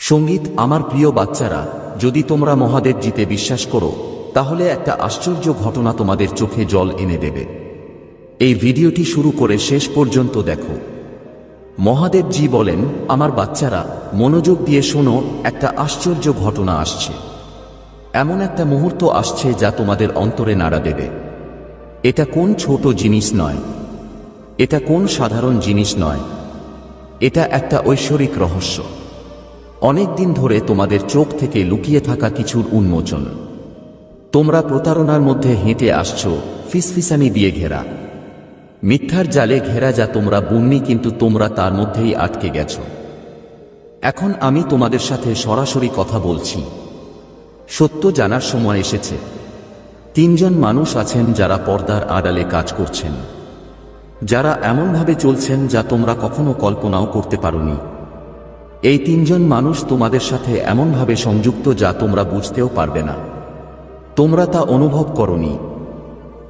সঙ্গীত। আমার প্রিয় বাচ্চারা, যদি তোমরা মহাদেব জিতে বিশ্বাস করো, তাহলে একটা আশ্চর্য ঘটনা তোমাদের চোখে জল এনে দেবে। এই ভিডিওটি শুরু করে শেষ পর্যন্ত দেখো। মহাদেব জি বলেন, আমার বাচ্চারা, মনোযোগ দিয়ে শোনো, একটা আশ্চর্য ঘটনা আসছে। এমন একটা মুহূর্ত আসছে যা তোমাদের অন্তরে নাড়া দেবে। এটা কোন ছোট জিনিস নয়, এটা কোন সাধারণ জিনিস নয়, এটা একটা ঐশ্বরিক রহস্য। অনেক দিন ধরে তোমাদের চোখ থেকে লুকিয়ে থাকা কিছুর উন্মোচন। তোমরা প্রতারণার মধ্যে হেঁটে আসছো, ফিসফিসানি দিয়ে ঘেরা, মিথ্যার জালে ঘেরা, যা তোমরা বুননি, কিন্তু তোমরা তার মধ্যেই আটকে গেছো। এখন আমি তোমাদের সাথে সরাসরি কথা বলছি। সত্য জানার সময় এসেছে। তিনজন মানুষ আছেন যারা পর্দার আড়ালে কাজ করছেন, যারা এমনভাবে চলছেন যা তোমরা কখনো কল্পনাও করতে পারোনি। এই তিনজন মানুষ তোমাদের সাথে এমনভাবে সংযুক্ত যা তোমরা বুঝতেও পারবে না। তোমরা তা অনুভব করনি।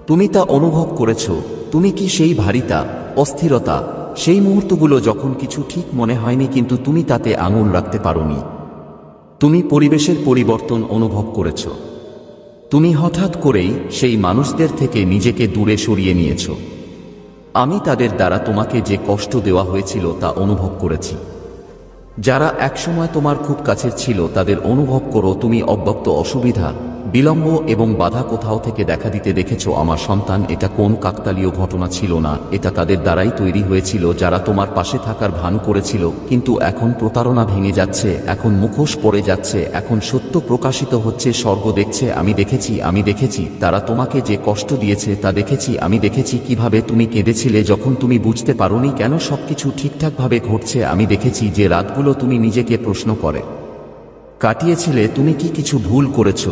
তুমি তা অনুভব করেছ। তুমি কি সেই ভারিতা, অস্থিরতা, সেই মুহূর্তগুলো যখন কিছু ঠিক মনে হয়নি কিন্তু তুমি তাতে আঙুল রাখতে পারোনি? তুমি পরিবেশের পরিবর্তন অনুভব করেছ। তুমি হঠাৎ করেই সেই মানুষদের থেকে নিজেকে দূরে সরিয়ে নিয়েছ। আমি তাদের দ্বারা তোমাকে যে কষ্ট দেওয়া হয়েছিল তা অনুভব করেছি। যারা একসময় তোমার খুব কাছের ছিল তাদের অনুভব করো। তুমি অব্যক্ত অসুবিধা, বিলম্ব এবং বাধা কোথাও থেকে দেখা দিতে দেখেছ। আমার সন্তান, এটা কোন কাকতালীয় ঘটনা ছিল না, এটা তাদের দ্বারাই তৈরি হয়েছিল যারা তোমার পাশে থাকার ভান করেছিল। কিন্তু এখন প্রতারণা ভেঙে যাচ্ছে, এখন মুখোশ পড়ে যাচ্ছে, এখন সত্য প্রকাশিত হচ্ছে। স্বর্গ দেখছে। আমি দেখেছি তারা তোমাকে যে কষ্ট দিয়েছে তা দেখেছি। আমি দেখেছি কিভাবে তুমি কেঁদেছিলে যখন তুমি বুঝতে পারোনি কেন সবকিছু ঠিকঠাকভাবে ঘটছে। আমি দেখেছি যে রাতগুলো তুমি নিজেকে প্রশ্ন করে কাটিয়েছিলে, তুমি কি কিছু ভুল করেছ?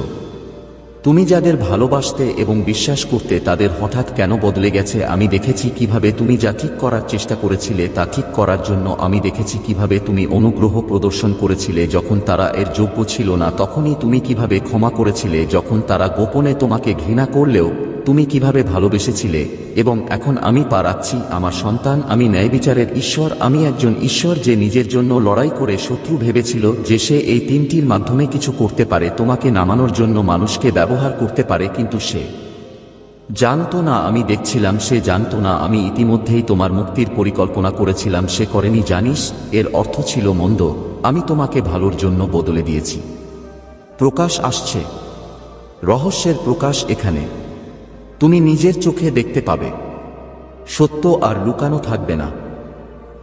তুমি যাদের ভালোবাসতে এবং বিশ্বাস করতে তাদের হঠাৎ কেন বদলে গেছে। আমি দেখেছি কিভাবে তুমি যা ঠিক করার চেষ্টা করেছিলে তা ঠিক করার জন্য। আমি দেখেছি কিভাবে তুমি অনুগ্রহ প্রদর্শন করেছিলে যখন তারা এর যোগ্য ছিল না। তখনই তুমি কিভাবে ক্ষমা করেছিলে যখন তারা গোপনে তোমাকে ঘৃণা করলেও। তুমি কিভাবে ভালোবেসেছিলে। এবং এখন আমি পা রাখছি, আমার সন্তান, আমি ন্যায়বিচারের ঈশ্বর। আমি একজন ঈশ্বর যে নিজের জন্য লড়াই করে শত্রু ভেবেছিল যে সে এই তিনটির মাধ্যমে কিছু করতে পারে, তোমাকে নামানোর জন্য মানুষকে ব্যবহার করতে পারে। কিন্তু সে জানতো না আমি দেখছিলাম, সে জানতো না আমি ইতিমধ্যেই তোমার মুক্তির পরিকল্পনা করেছিলাম। সে করেনি। জানিস, এর অর্থ ছিল মন্দ। আমি তোমাকে ভালোর জন্য বদলে দিয়েছি। প্রকাশ আসছে। রহস্যের প্রকাশ এখানে। তুমি নিজের চোখে দেখতে পাবে। সত্য আর লুকানো থাকবে না।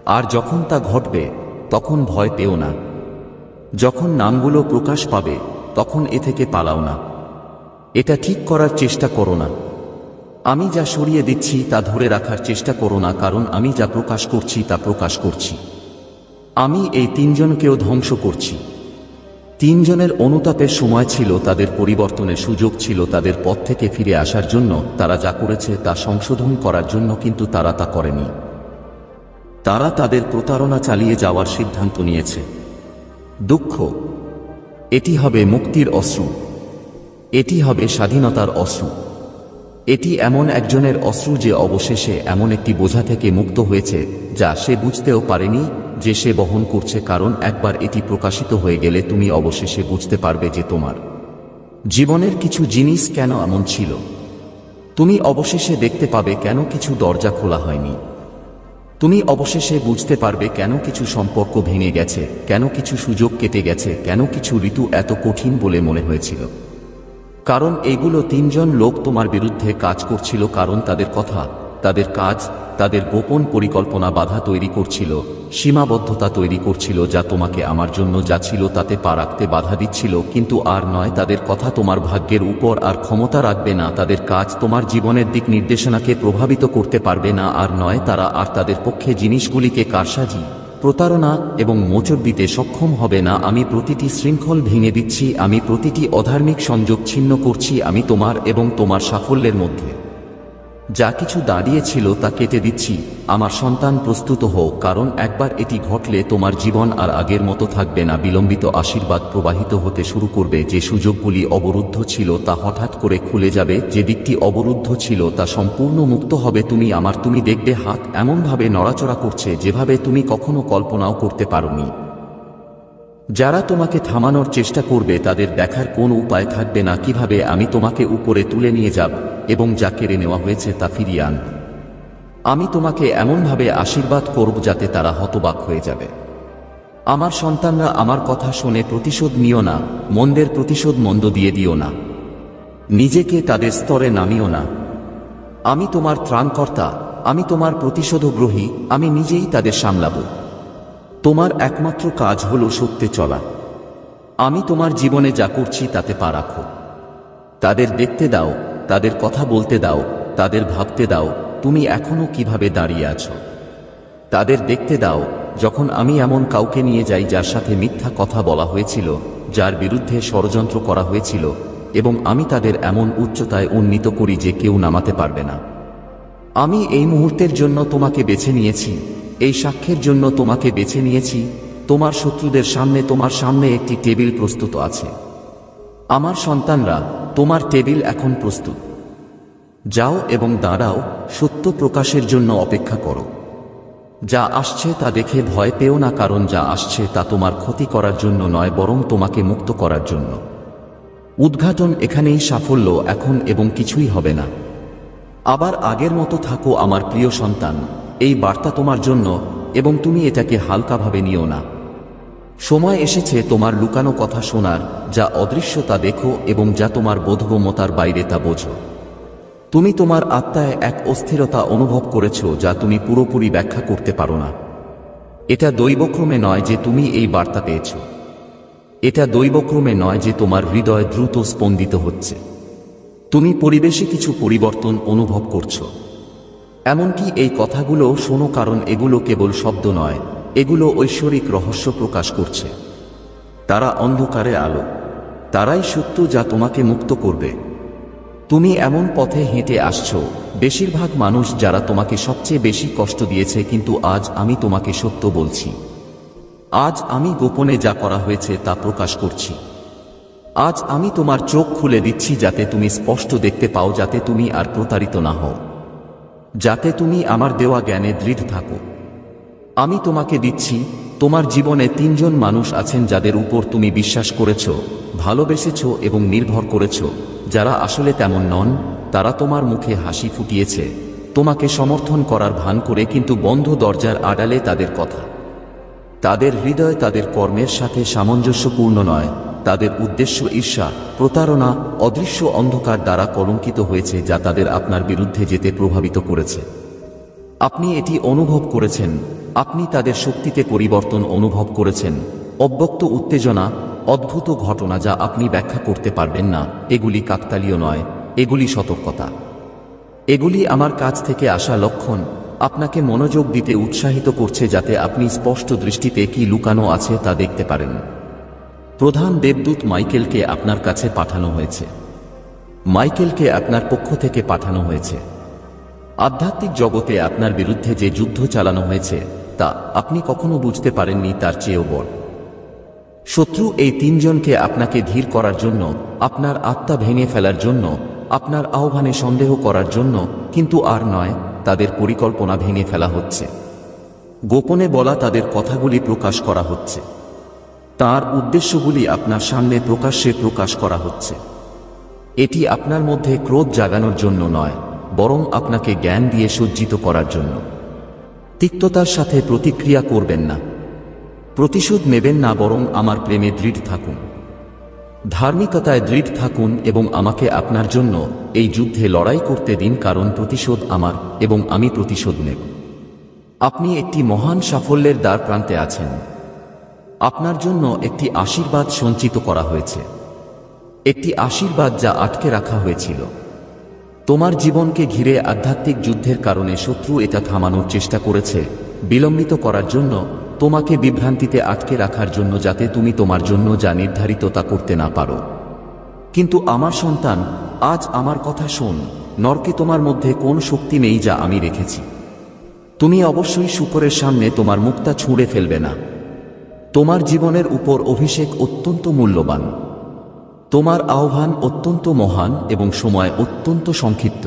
আর যখন তা ঘটবে তখন ভয় পেও না। যখন নামগুলো প্রকাশ পাবে তখন এ থেকে পালাও না। এটা ঠিক করার চেষ্টা করো না। আমি যা সরিয়ে দিচ্ছি তা ধরে রাখার চেষ্টা করো না, কারণ আমি যা প্রকাশ করছি তা প্রকাশ করছি। আমি এই তিনজনকেও ধ্বংস করছি। তিনজনের অনুতাপের সময় ছিল, তাদের পরিবর্তনের সুযোগ ছিল, তাদের পথ থেকে ফিরে আসার জন্য। তারা যা করেছে তা সংশোধন করার জন্য, কিন্তু তারা তা করেনি। তারা তাদের প্রতারণা চালিয়ে যাওয়ার সিদ্ধান্ত নিয়েছে। দুঃখ। এটি হবে মুক্তির অশ্রু। এটি হবে স্বাধীনতার অশ্রু। এটি এমন একজনের অশ্রু যে অবশেষে এমন একটি বোঝা থেকে মুক্ত হয়েছে যা সে বুঝতেও পারেনি যে সে বহন করছে। কারণ একবার এটি প্রকাশিত হয়ে গেলে তুমি অবশেষে বুঝতে পারবে যে তোমার জীবনের কিছু জিনিস কেন এমন ছিল। তুমি অবশেষে দেখতে পাবে কেন কিছু দরজা খোলা হয়নি। তুমি অবশেষে বুঝতে পারবে কেন কিছু সম্পর্ক ভেঙে গেছে, কেন কিছু সুযোগ কেটে গেছে, কেন কিছু ঋতু এত কঠিন বলে মনে হয়েছিল। কারণ এইগুলো তিনজন লোক তোমার বিরুদ্ধে কাজ করছিল। কারণ তাদের কথা, তাদের কাজ, তাদের গোপন পরিকল্পনা বাধা তৈরি করছিল, সীমাবদ্ধতা তৈরি করছিল, যা তোমাকে আমার জন্য যা ছিল তাতে পা রাখতে বাধা দিচ্ছিল। কিন্তু আর নয়, তাদের কথা তোমার ভাগ্যের উপর আর ক্ষমতা রাখবে না। তাদের কাজ তোমার জীবনের দিক নির্দেশনাকে প্রভাবিত করতে পারবে না। আর নয়, তারা আর তাদের পক্ষে জিনিসগুলিকে কারসাজি, প্রতারণা এবং মোচড় দিতে সক্ষম হবে না। আমি প্রতিটি শৃঙ্খল ভেঙে দিচ্ছি। আমি প্রতিটি অধার্মিক সংযোগ ছিন্ন করছি। আমি তোমার এবং তোমার সাফল্যের মধ্যে যা কিছু দাঁড়িয়েছিল তা কেটে দিচ্ছি। আমার সন্তান, প্রস্তুত হও, কারণ একবার এটি ঘটলে তোমার জীবন আর আগের মতো থাকবে না। বিলম্বিত আশীর্বাদ প্রবাহিত হতে শুরু করবে। যে সুযোগগুলি অবরুদ্ধ ছিল তা হঠাৎ করে খুলে যাবে। যে দিকটি অবরুদ্ধ ছিল তা সম্পূর্ণ মুক্ত হবে। তুমি দেখবে হাত এমনভাবে নড়াচড়া করছে যেভাবে তুমি কখনো কল্পনাও করতে পারোনি। যারা তোমাকে থামানোর চেষ্টা করবে তাদের দেখার কোনো উপায় থাকবে না কিভাবে আমি তোমাকে উপরে তুলে নিয়ে যাব এবং যা কেড়ে নেওয়া হয়েছে তা ফিরিয়ে আনব। আমি তোমাকে এমনভাবে আশীর্বাদ করব যাতে তারা হতবাক হয়ে যাবে। আমার সন্তানরা, আমার কথা শুনে প্রতিশোধ নিও না, মন্দের প্রতিশোধ মন্দ দিয়ে দিও না, নিজেকে তাদের স্তরে নামিও না। আমি তোমার ত্রাণকর্তা, আমি তোমার প্রতিশোধগ্রহী, আমি নিজেই তাদের সামলাব। তোমার একমাত্র কাজ হলো সত্যে চলা। আমি তোমার জীবনে যা করছি তাতে পা রাখো। তাদের দেখতে দাও, তাদের কথা বলতে দাও, তাদের ভাবতে দাও তুমি এখনো কিভাবে দাঁড়িয়ে আছো। তাদের দেখতে দাও যখন আমি এমন কাউকে নিয়ে যাই যার সাথে মিথ্যা কথা বলা হয়েছিল, যার বিরুদ্ধে ষড়যন্ত্র করা হয়েছিল, এবং আমি তাদের এমন উচ্চতায় উন্নীত করি যে কেউ নামাতে পারবে না। আমি এই মুহূর্তের জন্য তোমাকে বেছে নিয়েছি, এই সাক্ষ্যের জন্য তোমাকে বেছে নিয়েছি। তোমার শত্রুদের সামনে তোমার সামনে একটি টেবিল প্রস্তুত আছে। আমার সন্তানরা, তোমার টেবিল এখন প্রস্তুত। যাও এবং দাঁড়াও, সত্য প্রকাশের জন্য অপেক্ষা করো। যা আসছে তা দেখে ভয় পেও না, কারণ যা আসছে তা তোমার ক্ষতি করার জন্য নয়, বরং তোমাকে মুক্ত করার জন্য। উদ্ঘাটন এখানেই, সাফল্য এখন এবং কিছুই হবে না। আবার আগের মতো থাকো আমার প্রিয় সন্তান, এই বার্তা তোমার জন্য, এবং তুমি এটাকে হালকাভাবে নিও না। সময় এসেছে তোমার লুকানো কথা শোনার, যা অদৃশ্য তা দেখো এবং যা তোমার বোধগম্যতার বাইরে তা বোঝো। তুমি তোমার আত্মায় এক অস্থিরতা অনুভব করেছো যা তুমি পুরোপুরি ব্যাখ্যা করতে পারো না। এটা দৈবক্রমে নয় যে তুমি এই বার্তা পেয়েছ। এটা দৈবক্রমে নয় যে তোমার হৃদয় দ্রুত স্পন্দিত হচ্ছে। তুমি পরিবেশে কিছু পরিবর্তন অনুভব করছো। এমনকি এই কথাগুলো শোনো, কারণ এগুলো কেবল শব্দ নয়, এগুলো ঐশ্বরিক রহস্য প্রকাশ করছে। তারা অন্ধকারে আলো, তারাই সত্য যা তোমাকে মুক্ত করবে। তুমি এমন পথে হেঁটে আসছো, বেশিরভাগ মানুষ যারা তোমাকে সবচেয়ে বেশি কষ্ট দিয়েছে, কিন্তু আজ আমি তোমাকে সত্য বলছি। আজ আমি গোপনে যা করা হয়েছে তা প্রকাশ করছি। আজ আমি তোমার চোখ খুলে দিচ্ছি যাতে তুমি স্পষ্ট দেখতে পাও, যাতে তুমি আর প্রতারিত না হও, যাতে তুমি আমার দেওয়া জ্ঞানে দৃঢ় থাকো। আমি তোমাকে দিচ্ছি, তোমার জীবনে 3 জন মানুষ আছেন যাদের উপর তুমি বিশ্বাস করেছ, ভালোবেসেছ এবং নির্ভর করেছ, যারা আসলে তেমন নন। তারা তোমার মুখে হাসি ফুটিয়েছে, তোমাকে সমর্থন করার ভান করে, কিন্তু বন্ধ দরজার আড়ালে তাদের কথা, তাদের হৃদয় তাদের কর্মের সাথে সামঞ্জস্যপূর্ণ নয়। তাদের উদ্দেশ্য ঈর্ষা, প্রতারণা, অদৃশ্য অন্ধকার দ্বারা কলঙ্কিত হয়েছে, যা তাদের আপনার বিরুদ্ধে যেতে প্রভাবিত করেছে। আপনি এটি অনুভব করেছেন, আপনি তাদের শক্তিতে পরিবর্তন অনুভব করেছেন। অব্যক্ত উত্তেজনা, অদ্ভুত ঘটনা যা আপনি ব্যাখ্যা করতে পারবেন না। এগুলি কাকতালীয় নয়, এগুলি সতর্কতা। এগুলি আমার কাছ থেকে আসা লক্ষণ, আপনাকে মনোযোগ দিতে উৎসাহিত করছে যাতে আপনি স্পষ্ট দৃষ্টিতে কি লুকানো আছে তা দেখতে পারেন। প্রধান দেবদূত মাইকেলকে আপনার কাছে পাঠানো হয়েছে। মাইকেলকে আপনার পক্ষ থেকে পাঠানো হয়েছে। আধ্যাত্মিক জগতে আপনার বিরুদ্ধে যে যুদ্ধ চালানো হয়েছে তা আপনি কখনো বুঝতে পারেননি তার চেয়েও বড়। শত্রু এই 3 জনকে আপনাকে ধীর করার জন্য, আপনার আত্মা ভেঙে ফেলার জন্য, আপনার আহ্বানে সন্দেহ করার জন্য, কিন্তু আর নয়, তাদের পরিকল্পনা ভেঙে ফেলা হচ্ছে। গোপনে বলা তাদের কথাগুলি প্রকাশ করা হচ্ছে। তার উদ্দেশ্যগুলি আপনার সামনে প্রকাশ্যে প্রকাশ করা হচ্ছে। এটি আপনার মধ্যে ক্রোধ জাগানোর জন্য নয়, বরং আপনাকে জ্ঞান দিয়ে সজ্জিত করার জন্য। তিক্ততার সাথে প্রতিক্রিয়া করবেন না, প্রতিশোধ নেবেন না, বরং আমার প্রেমে দৃঢ় থাকুন, ধার্মিকতায় দৃঢ় থাকুন এবং আমাকে আপনার জন্য এই যুদ্ধে লড়াই করতে দিন, কারণ প্রতিশোধ আমার এবং আমি প্রতিশোধ নেব। আপনি একটি মহান সাফল্যের দ্বার প্রান্তে আছেন। আপনার জন্য একটি আশীর্বাদ সঞ্চিত করা হয়েছে, একটি আশীর্বাদ যা আটকে রাখা হয়েছিল। তোমার জীবনকে ঘিরে আধ্যাত্মিক যুদ্ধের কারণে শত্রু এটা থামানোর চেষ্টা করেছে, বিলম্বিত করার জন্য, তোমাকে বিভ্রান্তিতে আটকে রাখার জন্য, যাতে তুমি তোমার জন্য যা নির্ধারিত তা করতে না পারো। কিন্তু আমার সন্তান, আজ আমার কথা শোন। নরকে তোমার মধ্যে কোন শক্তি নেই যা আমি রেখেছি। তুমি অবশ্যই শূকরের সামনে তোমার মুক্তা ছুঁড়ে ফেলবে না। তোমার জীবনের উপর অভিষেক অত্যন্ত মূল্যবান। তোমার আহ্বান অত্যন্ত মহান এবং সময় অত্যন্ত সংক্ষিপ্ত।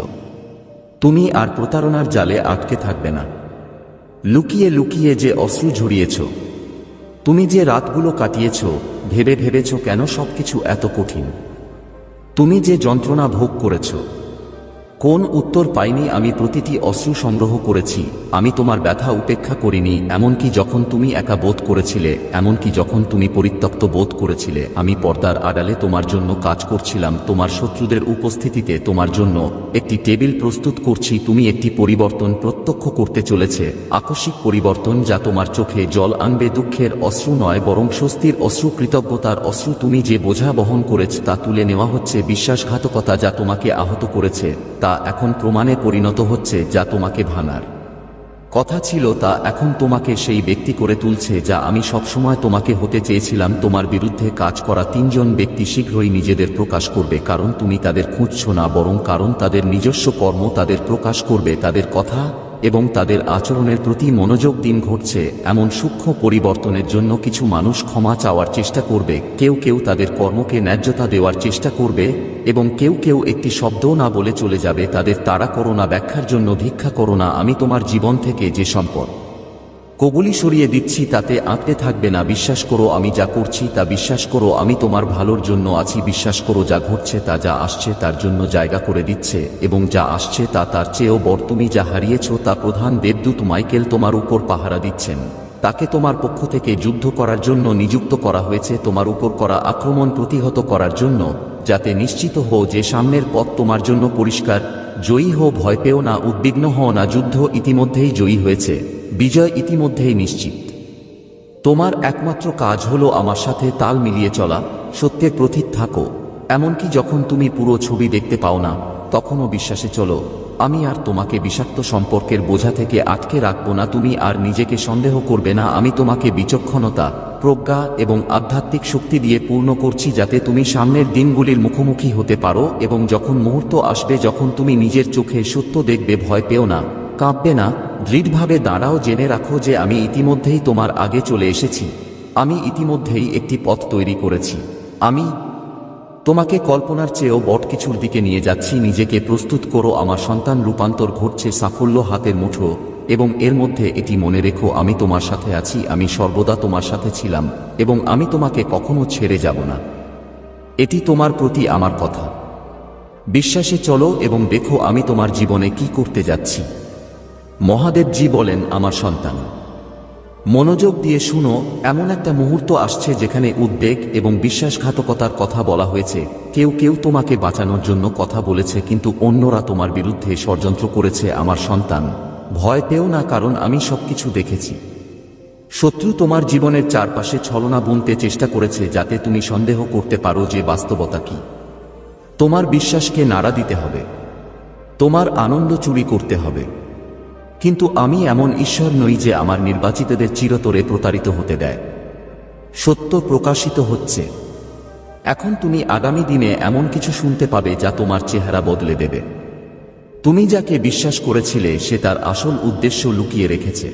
তুমি আর প্রতারণার জালে আটকে থাকবে না। লুকিয়ে লুকিয়ে যে অশ্রু ঝরিয়েছ, তুমি যে রাতগুলো কাটিয়েছ, ভেবেছ কেন সবকিছু এত কঠিন? তুমি যে যন্ত্রণা ভোগ করেছ, কোন উত্তর পাইনি আমি প্রতিটি অশ্রু সংগ্রহ করেছি। আমি তোমার ব্যথা উপেক্ষা করিনি, এমনকি যখন তুমি একা বোধ করেছিলে, এমনকি যখন তুমি পরিত্যক্ত বোধ করেছিলে। আমি পর্দার আড়ালে তোমার জন্য কাজ করছিলাম, তোমার শত্রুদের উপস্থিতিতে তোমার জন্য একটি টেবিল প্রস্তুত করছি। তুমি একটি পরিবর্তন প্রত্যক্ষ করতে চলেছে, আকস্মিক পরিবর্তন যা তোমার চোখে জল আনবে। দুঃখের অশ্রু নয়, বরং স্বস্তির অশ্রু, কৃতজ্ঞতার অশ্রু। তুমি যে বোঝা বহন করেছ তা তুলে নেওয়া হচ্ছে। বিশ্বাসঘাতকতা যা তোমাকে আহত করেছে তা এখন প্রমাণে পরিণত হচ্ছে। যা তোমাকে ভাঙার কথা ছিল তা এখন তোমাকে সেই ব্যক্তি করে তুলছে যা আমি সবসময় তোমাকে হতে চেয়েছিলাম। তোমার বিরুদ্ধে কাজ করা 3 জন ব্যক্তি শীঘ্রই নিজেদের প্রকাশ করবে, কারণ তুমি তাদের খুঁজছ না, বরং কারণ তাদের নিজস্ব কর্ম তাদের প্রকাশ করবে। তাদের কথা এবং তাদের আচরণের প্রতি মনোযোগ দিন। ঘটছে এমন সূক্ষ্ম পরিবর্তনের জন্য কিছু মানুষ ক্ষমা চাওয়ার চেষ্টা করবে, কেউ তাদের কর্মকে ন্যায্যতা দেওয়ার চেষ্টা করবে এবং কেউ একটি শব্দও না বলে চলে যাবে। তাদের তাড়া করো না, ব্যাখ্যার জন্য ভিক্ষা করো না। আমি তোমার জীবন থেকে যে সম্পদ কগুলি সরিয়ে দিচ্ছি তাতে আঁকড়ে থাকবে না। বিশ্বাস করো আমি যা করছি তা, বিশ্বাস করো আমি তোমার ভালোর জন্য আছি। বিশ্বাস করো যা ঘটছে তা যা আসছে তার জন্য জায়গা করে দিচ্ছে, এবং যা আসছে তা তার চেয়েও বড়। তুমি যা হারিয়েছ তা প্রধান দেবদূত মাইকেল তোমার উপর পাহারা দিচ্ছেন। তাকে তোমার পক্ষ থেকে যুদ্ধ করার জন্য নিযুক্ত করা হয়েছে, তোমার উপর করা আক্রমণ প্রতিহত করার জন্য, যাতে নিশ্চিত হও যে সামনের পথ তোমার জন্য পরিষ্কার। জয়ী হও, ভয় পেও না, উদ্বিগ্ন হও না। যুদ্ধ ইতিমধ্যেই জয়ী হয়েছে, বিজয় ইতিমধ্যেই নিশ্চিত। তোমার একমাত্র কাজ হলো আমার সাথে তাল মিলিয়ে চলা, সত্যের প্রতীক থাকো। এমনকি যখন তুমি পুরো ছবি দেখতে পাও না, তখনও বিশ্বাসে চলো। আমি আর তোমাকে বিষাক্ত সম্পর্কের বোঝা থেকে আটকে রাখবো না। তুমি আর নিজেকে সন্দেহ করবে না। আমি তোমাকে বিচক্ষণতা, প্রজ্ঞা এবং আধ্যাত্মিক শক্তি দিয়ে পূর্ণ করছি, যাতে তুমি সামনের দিনগুলির মুখোমুখি হতে পারো। এবং যখন মুহূর্ত আসবে যখন তুমি নিজের চোখে সত্য দেখবে, ভয় পেও না, কাঁপবে না, দৃঢ়ভাবে দাঁড়াও। জেনে রাখো যে আমি ইতিমধ্যেই তোমার আগে চলে এসেছি। আমি ইতিমধ্যেই একটি পথ তৈরি করেছি। আমি তোমাকে কল্পনার চেয়েও বড় কিছুর দিকে নিয়ে যাচ্ছি। নিজেকে প্রস্তুত করো, আমার সন্তান। রূপান্তর ঘটছে, সাফল্য হাতের মুঠো। এবং এর মধ্যে এটি মনে রেখো, আমি তোমার সাথে আছি, আমি সর্বদা তোমার সাথে ছিলাম, এবং আমি তোমাকে কখনো ছেড়ে যাব না। এটি তোমার প্রতি আমার কথা। বিশ্বাসে চলো এবং দেখো আমি তোমার জীবনে কি করতে যাচ্ছি। মহাদেবজি বলেন, আমার সন্তান, মনোযোগ দিয়ে শুনো। এমন একটা মুহূর্ত আসছে যেখানে উদ্বেগ এবং বিশ্বাসঘাতকতার কথা বলা হয়েছে। কেউ তোমাকে বাঁচানোর জন্য কথা বলেছে, কিন্তু অন্যরা তোমার বিরুদ্ধে ষড়যন্ত্র করেছে। আমার সন্তান, ভয় পেও না, কারণ আমি সবকিছু দেখেছি। শত্রু তোমার জীবনের চারপাশে ছলনা বুনতে চেষ্টা করেছে, যাতে তুমি সন্দেহ করতে পারো যে বাস্তবতা কি। তোমার বিশ্বাসকে নাড়া দিতে হবে, তোমার আনন্দ চুরি করতে হবে। কিন্তু আমি এমন ঈশ্বর নই যে আমার নির্বাচিতদের চিরতরে প্রতারিত হতে দেয়। সত্য প্রকাশিত হচ্ছে। এখন তুমি আগামী দিনে এমন কিছু শুনতে পাবে যা তোমার চেহারা বদলে দেবে। তুমি যাকে বিশ্বাস করেছিলে সে তার আসল উদ্দেশ্য লুকিয়ে রেখেছে।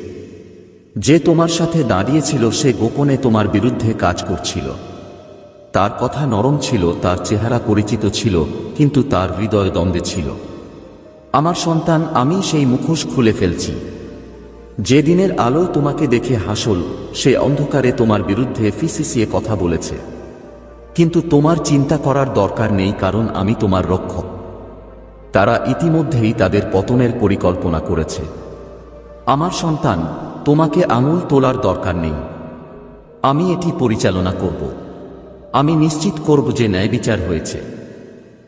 যে তোমার সাথে দাঁড়িয়েছিল সে গোপনে তোমার বিরুদ্ধে কাজ করছিল। তার কথা নরম ছিল, তার চেহারা পরিচিত ছিল, কিন্তু তার হৃদয় দ্বন্দ্বে ছিল। আমার সন্তান, আমি সেই মুখোশ খুলে ফেলছি। যে দিনের আলো তোমাকে দেখে হাসল, সে অন্ধকারে তোমার বিরুদ্ধে ফিসিসিয়ে কথা বলেছে। কিন্তু তোমার চিন্তা করার দরকার নেই, কারণ আমি তোমার রক্ষক। তারা ইতিমধ্যেই তাদের পতনের পরিকল্পনা করেছে। আমার সন্তান, তোমাকে আঙুল তোলার দরকার নেই। আমি এটি পরিচালনা করব। আমি নিশ্চিত করব যে ন্যায় বিচার হয়েছে,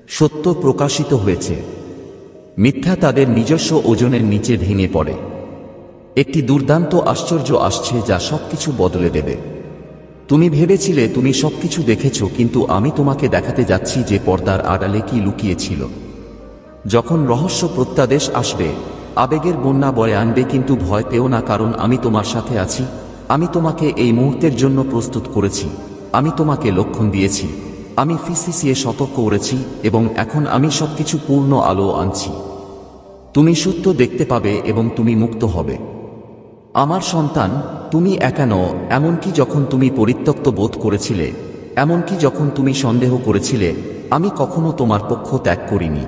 সত্য প্রকাশিত হয়েছে, মিথ্যা তাদের নিজস্ব ওজনের নিচে ভেঙে পড়ে। একটি দুর্দান্ত আশ্চর্য আসছে যা সবকিছু বদলে দেবে। তুমি ভেবেছিলে তুমি সবকিছু দেখেছ, কিন্তু আমি তোমাকে দেখাতে যাচ্ছি যে পর্দার আড়ালে কি লুকিয়েছিল। যখন রহস্য প্রত্যাদেশ আসবে, আবেগের বন্যা বয়ে আনবে, কিন্তু ভয় পেও না, কারণ আমি তোমার সাথে আছি। আমি তোমাকে এই মুহূর্তের জন্য প্রস্তুত করেছি। আমি তোমাকে লক্ষণ দিয়েছি, আমি ফিসিসিয়ে সতর্ক করেছি, এবং এখন আমি সবকিছু পূর্ণ আলো আনছি। তুমি সত্য দেখতে পাবে এবং তুমি মুক্ত হবে। আমার সন্তান, তুমি একা নও। এমনকি যখন তুমি পরিত্যক্ত বোধ করেছিলে, এমনকি যখন তুমি সন্দেহ করেছিলে, আমি কখনো তোমার পক্ষ ত্যাগ করিনি।